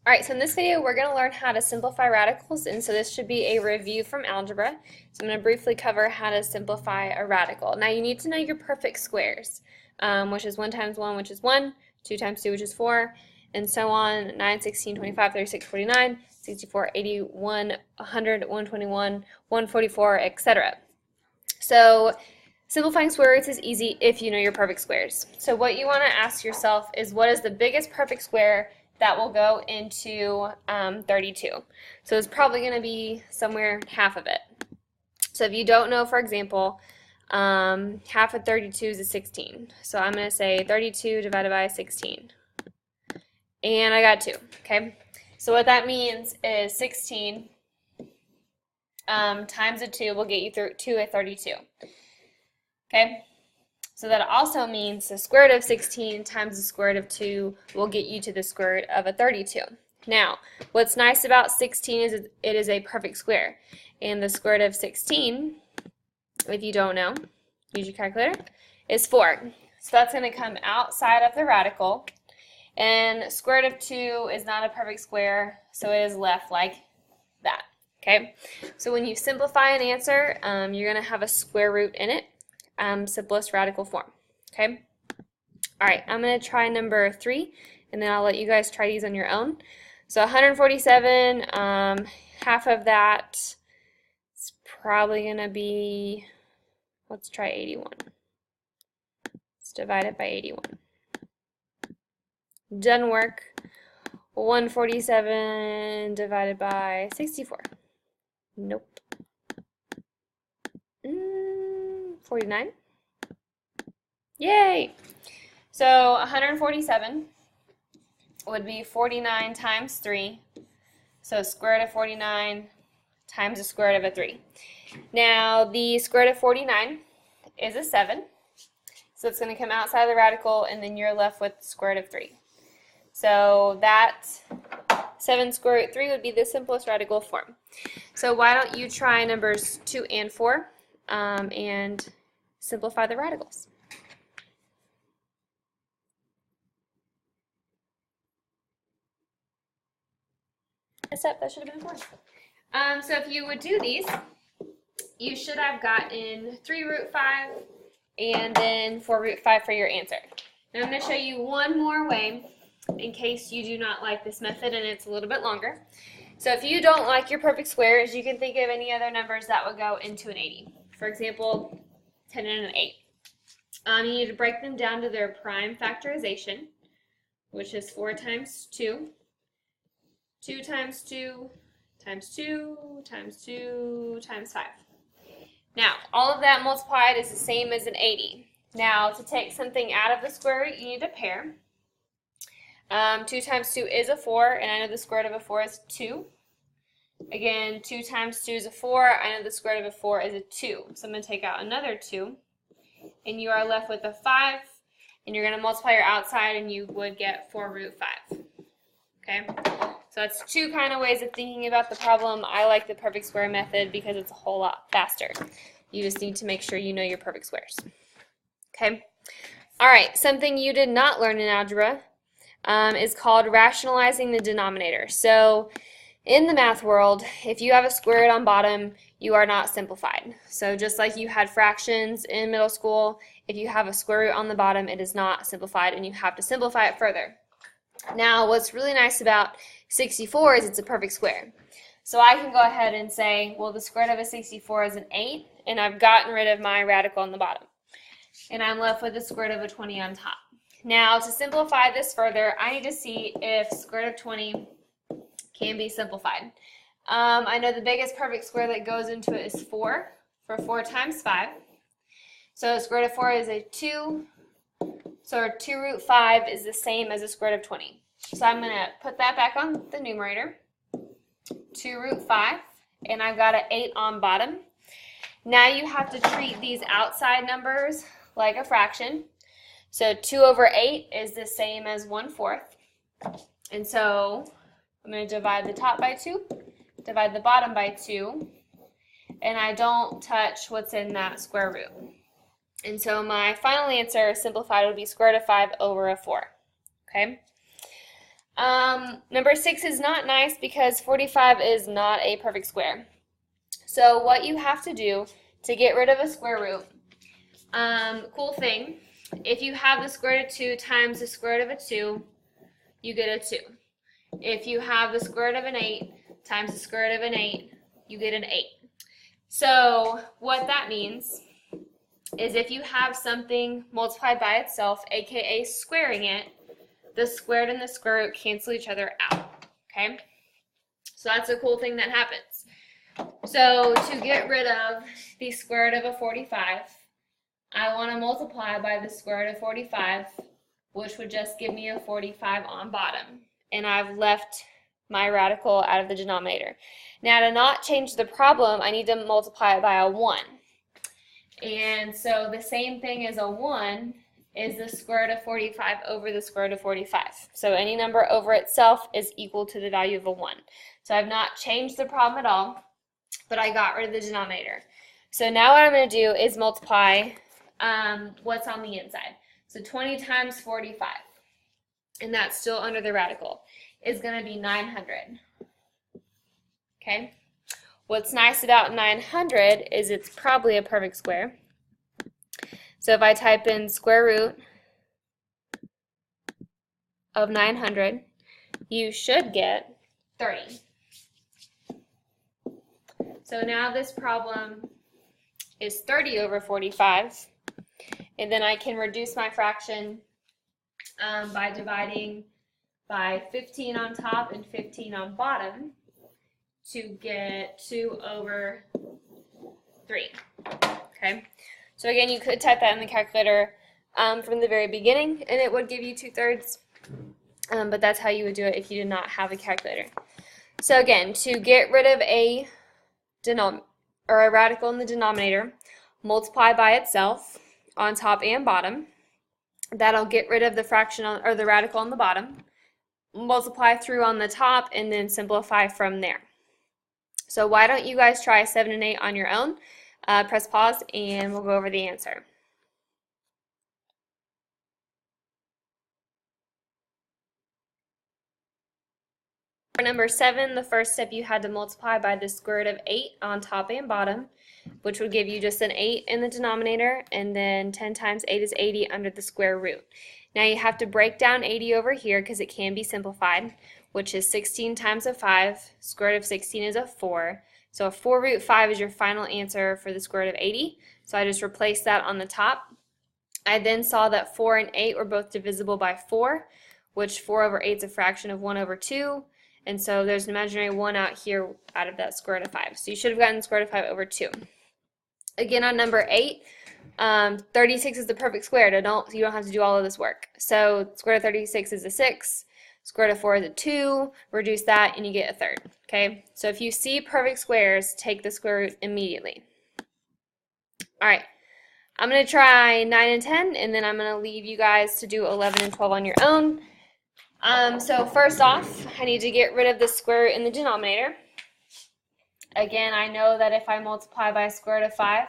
All right, so in this video, we're going to learn how to simplify radicals, and so this should be a review from algebra. So I'm going to briefly cover how to simplify a radical. Now you need to know your perfect squares, which is 1 times 1, which is 1, 2 times 2, which is 4, and so on, 9, 16, 25, 36, 49, 64, 81, 100, 121, 144, etc. So simplifying square roots is easy if you know your perfect squares. So what you want to ask yourself is, what is the biggest perfect square that will go into 32? So it's probably going to be somewhere half of it. So if you don't know, for example, half of 32 is a 16. So I'm going to say 32 divided by 16. And I got 2, okay? So what that means is 16 times a 2 will get you through to a 32, okay? So that also means the square root of 16 times the square root of 2 will get you to the square root of a 32. Now, what's nice about 16 is it is a perfect square. And the square root of 16, if you don't know, use your calculator, is 4. So that's going to come outside of the radical. And square root of 2 is not a perfect square, so it is left like that. Okay? So when you simplify an answer, you're going to have a square root in it. Simplest radical form. Okay? Alright, I'm going to try number 3, and then I'll let you guys try these on your own. So 147, half of that is probably going to be, let's try 81. Let's divide it by 81. Doesn't work. 147 divided by 64. Nope. 49. Yay! So 147 would be 49 times 3. So square root of 49 times the square root of a 3. Now the square root of 49 is a 7. So it's going to come outside of the radical, and then you're left with the square root of 3. So that 7 square root 3 would be the simplest radical form. So why don't you try numbers 2 and 4 and simplify the radicals. Except that should have been 4. So if you would do these, you should have gotten 3 root 5 and then 4 root 5 for your answer. Now I'm going to show you one more way in case you do not like this method and it's a little bit longer. So if you don't like your perfect squares, you can think of any other numbers that would go into an 80. For example, 10 and an 8. You need to break them down to their prime factorization, which is 4 times 2, 2 times 2, times 2, times 2, times 5. Now, all of that multiplied is the same as an 80. Now, to take something out of the square root, you need a pair. 2 times 2 is a 4, and I know the square root of a 4 is 2. Again, 2 times 2 is a 4. I know the square root of a 4 is a 2. So I'm going to take out another 2, and you are left with a 5, and you're going to multiply your outside, and you would get 4 root 5. Okay? So that's 2 kind of ways of thinking about the problem. I like the perfect square method because it's a whole lot faster. You just need to make sure you know your perfect squares. Okay? All right, something you did not learn in algebra is called rationalizing the denominator. So in the math world, if you have a square root on bottom, you are not simplified. So just like you had fractions in middle school, if you have a square root on the bottom, it is not simplified, and you have to simplify it further. Now, what's really nice about 64 is it's a perfect square. So I can go ahead and say, well, the square root of a 64 is an 8, and I've gotten rid of my radical on the bottom. And I'm left with the square root of a 20 on top. Now, to simplify this further, I need to see if square root of 20 can be simplified. I know the biggest perfect square that goes into it is 4, for 4 times 5. So square root of 4 is a 2, so 2 root 5 is the same as the square root of 20. So I'm going to put that back on the numerator, 2 root 5, and I've got an 8 on bottom. Now you have to treat these outside numbers like a fraction. So 2 over 8 is the same as 1/4. And so I'm going to divide the top by 2, divide the bottom by 2, and I don't touch what's in that square root. And so my final answer, simplified, would be square root of 5 over a 4. Okay? Number 6 is not nice because 45 is not a perfect square. So what you have to do to get rid of a square root, cool thing, if you have the square root of 2 times the square root of a 2, you get a 2. If you have the square root of an 8 times the square root of an 8, you get an 8. So what that means is if you have something multiplied by itself, aka squaring it, the squared and the square root cancel each other out, okay? So that's a cool thing that happens. So to get rid of the square root of a 45, I want to multiply by the square root of 45, which would just give me a 45 on bottom. And I've left my radical out of the denominator. Now to not change the problem, I need to multiply it by a 1. And so the same thing as a 1 is the square root of 45 over the square root of 45. So any number over itself is equal to the value of a 1. So I've not changed the problem at all, but I got rid of the denominator. So now what I'm going to do is multiply what's on the inside. So 20 times 45, and that's still under the radical, is going to be 900. Okay? What's nice about 900 is it's probably a perfect square. So if I type in square root of 900, you should get 30. So now this problem is 30 over 45, and then I can reduce my fraction by dividing by 15 on top and 15 on bottom to get 2 over 3. Okay, so again, you could type that in the calculator from the very beginning, and it would give you 2/3, but that's how you would do it if you did not have a calculator. So again, to get rid of a radical in the denominator, multiply by itself on top and bottom. That'll get rid of the fraction or the radical on the bottom. Multiply through on the top and then simplify from there. So why don't you guys try 7 and 8 on your own? Press pause and we'll go over the answer. For number 7, the first step you had to multiply by the square root of 8 on top and bottom, which would give you just an 8 in the denominator, and then 10 times 8 is 80 under the square root. Now you have to break down 80 over here because it can be simplified, which is 16 times a 5, square root of 16 is a 4. So a 4 root 5 is your final answer for the square root of 80. So I just replaced that on the top. I then saw that 4 and 8 were both divisible by 4, which 4 over 8 is a fraction of 1 over 2. And so there's an imaginary 1 out here out of that square root of 5. So you should have gotten square root of 5 over 2. Again, on number 8, 36 is the perfect square. You don't have to do all of this work. So square root of 36 is a 6. Square root of 4 is a 2. Reduce that and you get a third. Okay? So if you see perfect squares, take the square root immediately. Alright. I'm going to try 9 and 10, and then I'm going to leave you guys to do 11 and 12 on your own. So first off, I need to get rid of the square root in the denominator. Again, I know that if I multiply by square root of 5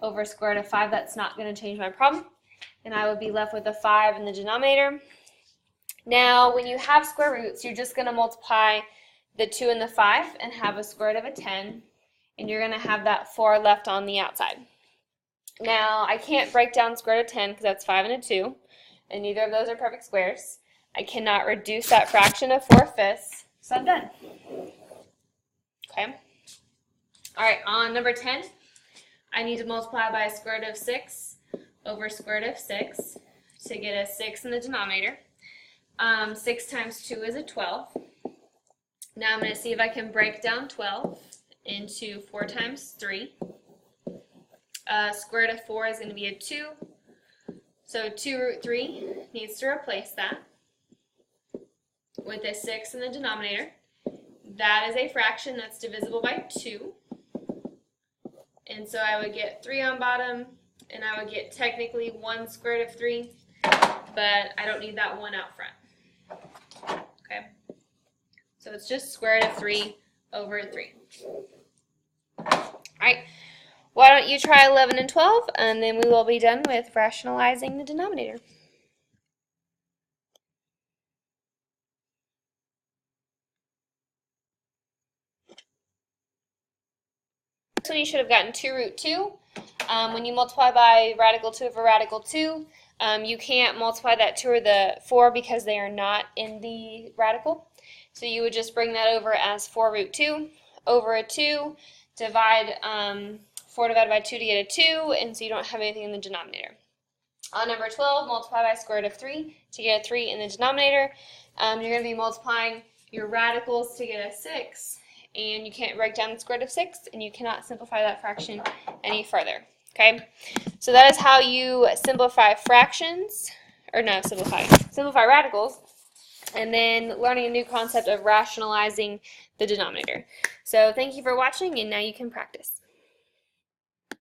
over square root of 5, that's not going to change my problem. And I would be left with a 5 in the denominator. Now, when you have square roots, you're just going to multiply the 2 and the 5 and have a square root of a 10. And you're going to have that 4 left on the outside. Now, I can't break down square root of 10 because that's 5 and a 2. And neither of those are perfect squares. I cannot reduce that fraction of 4/5, so I'm done. Okay. All right, on number 10, I need to multiply by square root of 6 over square root of 6 to get a 6 in the denominator. 6 times 2 is a 12. Now I'm going to see if I can break down 12 into 4 times 3. Square root of 4 is going to be a 2. So 2 root 3 needs to replace that with a 6 in the denominator. That is a fraction that's divisible by 2. And so I would get 3 on bottom, and I would get technically 1 square root of 3, but I don't need that 1 out front. Okay? So it's just square root of 3 over 3. Alright, why don't you try 11 and 12, and then we will be done with rationalizing the denominator. one you should have gotten 2 root 2. When you multiply by radical 2 of a radical 2, you can't multiply that 2 or the 4 because they are not in the radical. So you would just bring that over as 4 root 2 over a 2, divide 4 divided by 2 to get a 2, and so you don't have anything in the denominator. On number 12, multiply by square root of 3 to get a 3 in the denominator. You're going to be multiplying your radicals to get a 6, and you can't write down the square root of 6, and you cannot simplify that fraction any further. Okay, so that is how you simplify fractions, or no, simplify radicals, and then learning a new concept of rationalizing the denominator. So thank you for watching, and now you can practice.